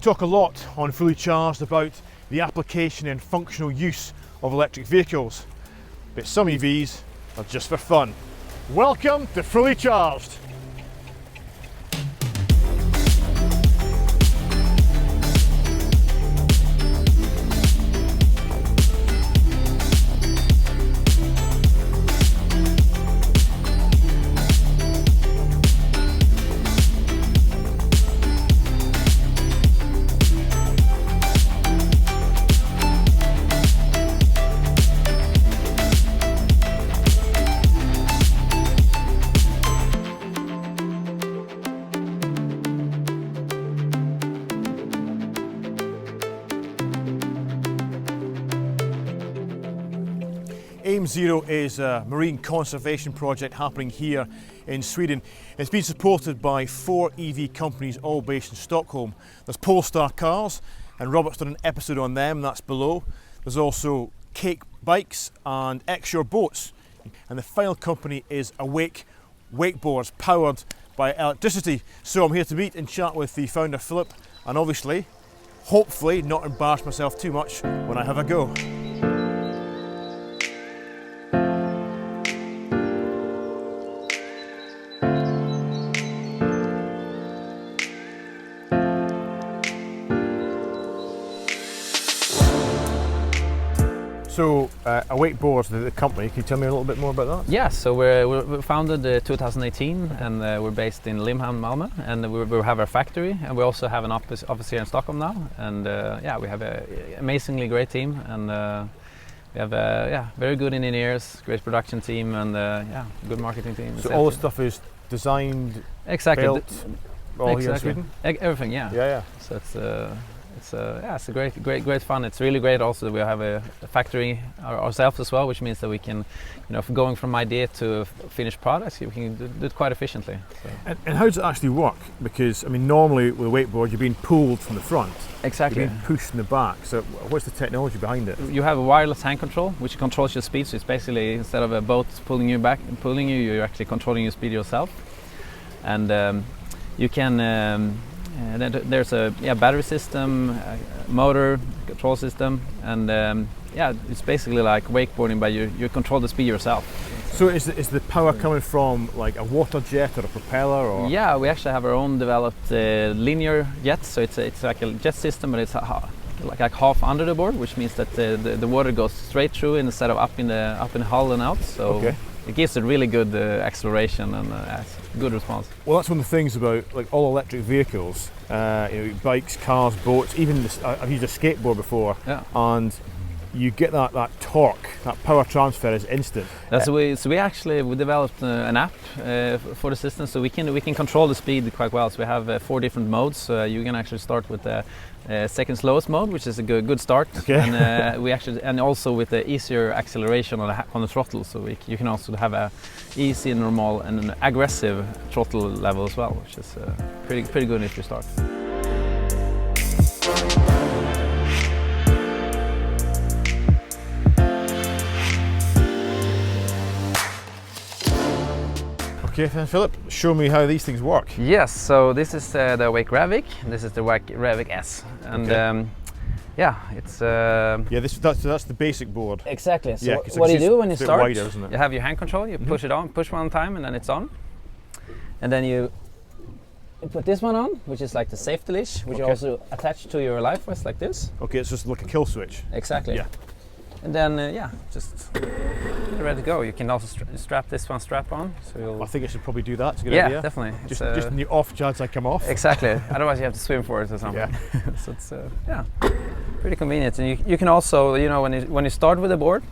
talk a lot on Fully Charged about the application and functional use of electric vehicles, but some EVs are just for fun. Welcome to Fully Charged. Aim Zero is a marine conservation project happening here in Sweden. It's been supported by 4 EV companies, all based in Stockholm. There's Polestar Cars, and Robert's done an episode on them, that's below. There's also Cake Bikes and X-Shore Boats. And the final company is AwakeBoards, powered by electricity. So I'm here to meet and chat with the founder, Philip, and obviously, hopefully, not embarrass myself too much when I have a go. So, AwakeBoards, the company, can you tell me a little bit more about that? Yeah, so we're founded 2018, and we're based in Limhamn, Malmö, and we have our factory, and we also have an office here in Stockholm now. And yeah, we have an amazingly great team, and we have very good engineers, great production team, and yeah, good marketing team. So all the stuff is designed, built, all here in Sweden? Everything, yeah. Yeah. So it's a great fun. It's really great also that we have a factory ourselves as well, which means that we can, going from idea to finished products, we can do it quite efficiently. So. And how does it actually work? Because I mean, normally with a wakeboard, you're being pulled from the front. Exactly. You're being pushed in the back. So what's the technology behind it? You have a wireless hand control, which controls your speed. So it's basically, instead of a boat pulling you back and pulling you, you're actually controlling your speed yourself. And you can. There's a battery system, motor, control system, and it's basically like wakeboarding, but you control the speed yourself. So is the power coming from like a water jet or a propeller? Or? Yeah, we actually have our own developed linear jet, so it's like a jet system, but it's like half under the board, which means that the water goes straight through instead of up in the hull and out. So. Okay. It gives a really good acceleration and good response. Well, that's one of the things about like all electric vehicles, bikes, cars, boats. Even I've used a skateboard before, and you get that torque, that power transfer is instant. So we developed an app for the system, so we can control the speed quite well. So we have 4 different modes. So you can actually start with the second slowest mode, which is a good start. Okay. And also with the easier acceleration on the throttle. So you can also have a easy, normal, and an aggressive throttle level as well, which is pretty good if you start. Okay, then Philip, show me how these things work. Yes, so this is the Awake Ravic, this is the Awake Ravic S, and it's that's the basic board. Exactly. So what you do when you start, wider, you have your hand control, you push it on, push one time, and then it's on, and then you put this one on, which is like the safety leash, which you also attach to your life vest like this. Okay, it's just like a kill switch. Exactly. Yeah. And then, just get ready to go. You can also strap this one on. So I think I should probably do that. It's a good idea. Yeah, definitely. Just in the off chance I come off. Exactly. Otherwise, you have to swim for it or something. Yeah. So it's pretty convenient. And you can also, when you start with the board,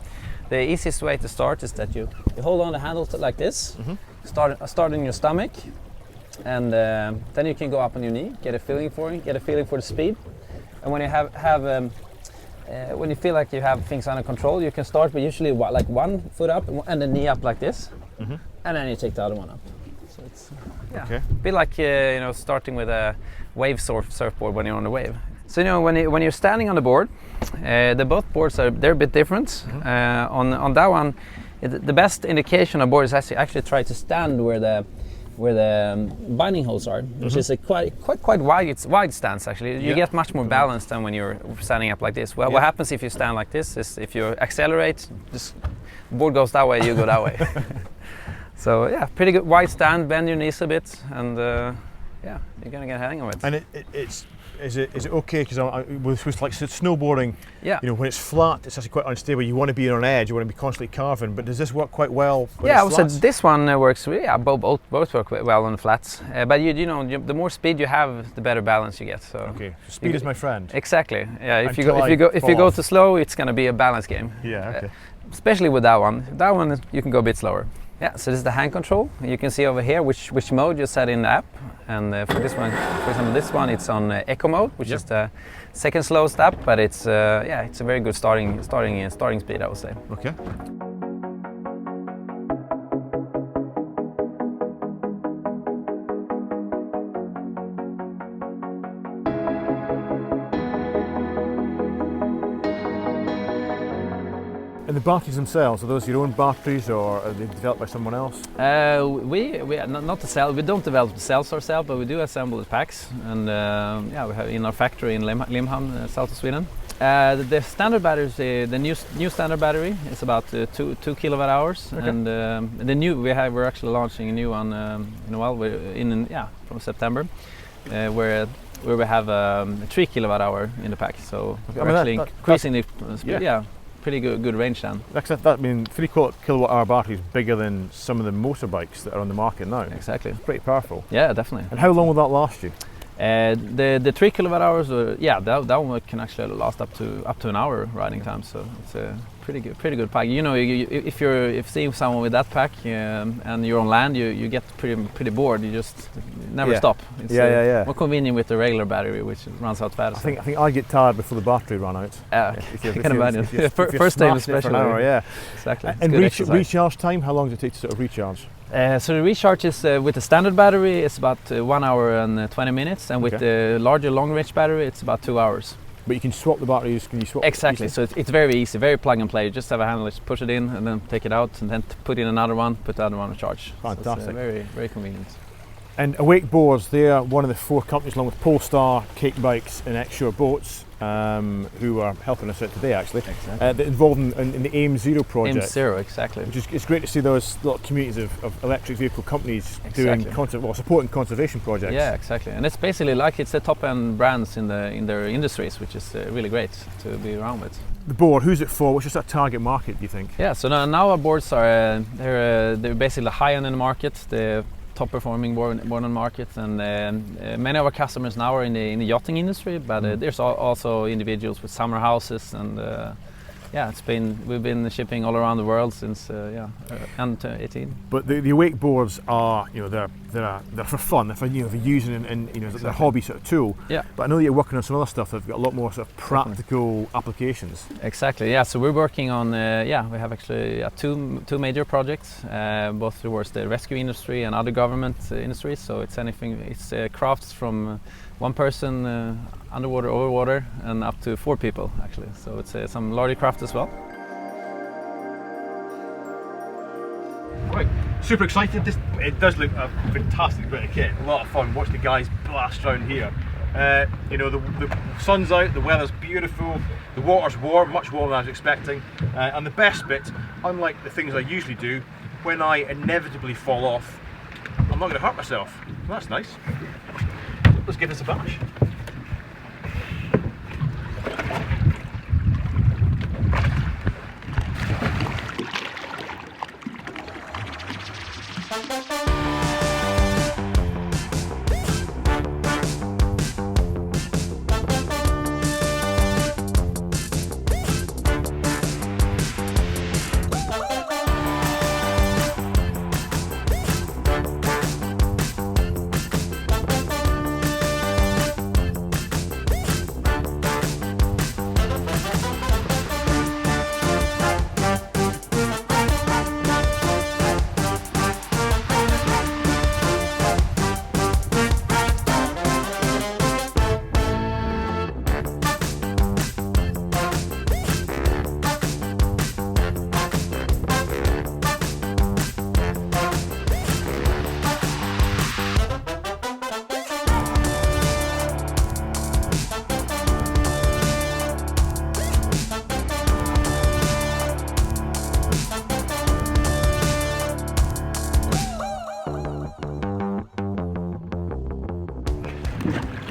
the easiest way to start is that you hold on the handle like this. Mm-hmm. Start in your stomach, and then you can go up on your knee, get a feeling for it, get a feeling for the speed, and when you have when you feel like you have things under control, you can start with usually like 1 foot up and the knee up like this, and then you take the other one up. So it's a bit like starting with a wave surfboard when you're on the wave. So when you're standing on the board, both boards they're a bit different. On that one, the best indication on board is actually try to stand where where the binding holes are, which is a quite wide. It's wide stance actually. You get much more balance than when you're standing up like this. Well, what happens if you stand like this is if you accelerate, the board goes that way, you go that way. So yeah, pretty good wide stand. Bend your knees a bit, and yeah, you're gonna get a hang of it. And is it okay? Because with like snowboarding, you know, when it's flat, it's actually quite unstable. You want to be on edge. You want to be constantly carving. But does this work quite well? Yeah, I would say this one works. Yeah, both work well on the flats. But you know, the more speed you have, the better balance you get. So okay, speed is my friend. Exactly. Yeah, if you go too slow, it's going to be a balance game. Yeah. Okay. Especially with that one. That one you can go a bit slower. Yeah, so this is the hand control. You can see over here which mode you set in the app. And for this one, for example, this one it's on Eco mode, which is the second slowest app. But it's yeah, it's a very good starting speed, I would say. Okay. And the batteries themselves, are those your own batteries or are they developed by someone else? We not the cell. We don't develop the cells ourselves, but we do assemble the packs. And yeah, we have in our factory in Limhamn, south of Sweden. The standard batteries, the new standard battery is about 2 kilowatt hours, and the new we're actually launching a new one in a while. From September, where we have 3 kilowatt hour in the pack. So we're actually increasing the speed. Yeah. Pretty good range then. That means 3 kilowatt hour battery is bigger than some of the motorbikes that are on the market now. Exactly. It's pretty powerful. Yeah, definitely. And how long will that last you? The 3 kilowatt hours, that one can actually last up to an hour riding time. So it's a pretty good pack. You know, if you're seeing someone with that pack and you're on land, you get pretty bored. You just never stop. It's more convenient with the regular battery, which runs out fast. I think I get tired before the battery run out. You can imagine. First time especially. For an hour, yeah. Exactly. And recharge time, how long does it take to sort of recharge? So the recharge is with the standard battery, it's about 1 hour and 20 minutes, and with the larger long-range battery, it's about 2 hours. But you can swap the batteries. Can you swap? Exactly. So it's very easy, very plug and play. You just have a handle, just push it in, and then take it out, and then put in another one, put the other one on charge. Fantastic. So it's very convenient. And AwakeBoards, they are one of the 4 companies, along with Polestar, Cake Bikes, and Xshore Boats, who are helping us out today, actually. Exactly. They're involved in the AIM Zero project. AIM Zero, exactly. Which is, it's great to see those little communities of electric vehicle companies doing supporting conservation projects. Yeah, exactly. And it's basically like it's the top-end brands in their industries, which is really great to be around with. The board, who's it for? What's just that target market, do you think? Yeah, so now our boards are they're basically high end in the market. The top performing board on the market, and many of our customers now are in the yachting industry, but there's also individuals with summer houses, and yeah, we've been shipping all around the world since end 18. But the AwakeBoards are, you know, they're for fun, they're for, you know, for using and you know, their hobby sort of tool. Yeah. But I know that you're working on some other stuff that've got a lot more sort of practical applications. Exactly. Yeah. So we're working on we have actually two major projects, both towards the rescue industry and other government industries. So it's crafts from 1 person underwater, over water, and up to 4 people actually. So it's some larger craft as well. Right, super excited. It does look a fantastic bit of kit. A lot of fun. Watch the guys blast around here. You know, the sun's out, the weather's beautiful, the water's warm, much warmer than I was expecting. And the best bit, unlike the things I usually do, when I inevitably fall off, I'm not going to hurt myself. Well, that's nice. Let's give this a bash.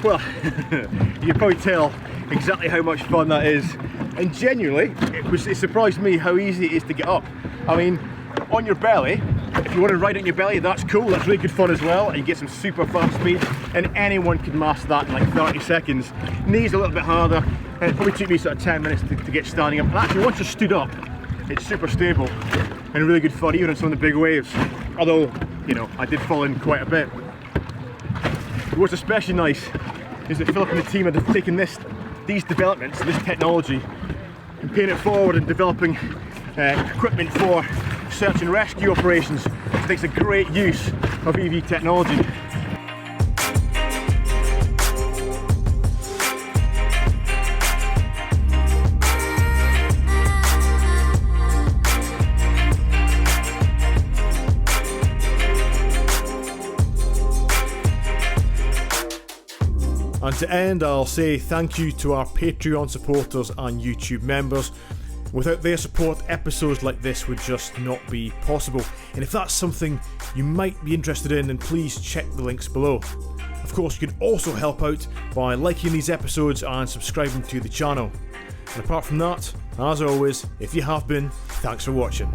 Well, you can probably tell exactly how much fun that is, and genuinely it surprised me how easy it is to get up. I mean, on your belly, if you want to ride it on your belly, that's cool, that's really good fun as well, and you get some super fast speed, and anyone can master that in like 30 seconds. Knees a little bit harder, and it probably took me sort of 10 minutes to get standing up. And actually, once you're stood up, it's super stable and really good fun, even on some of the big waves. Although, you know, I did fall in quite a bit. What's especially nice is that Philip and the team have taken these developments, this technology, and paying it forward and developing equipment for search and rescue operations, which makes a great use of EV technology. And to end, I'll say thank you to our Patreon supporters and YouTube members. Without their support, episodes like this would just not be possible. And if that's something you might be interested in, then please check the links below. Of course, you can also help out by liking these episodes and subscribing to the channel. And apart from that, as always, if you have been, thanks for watching.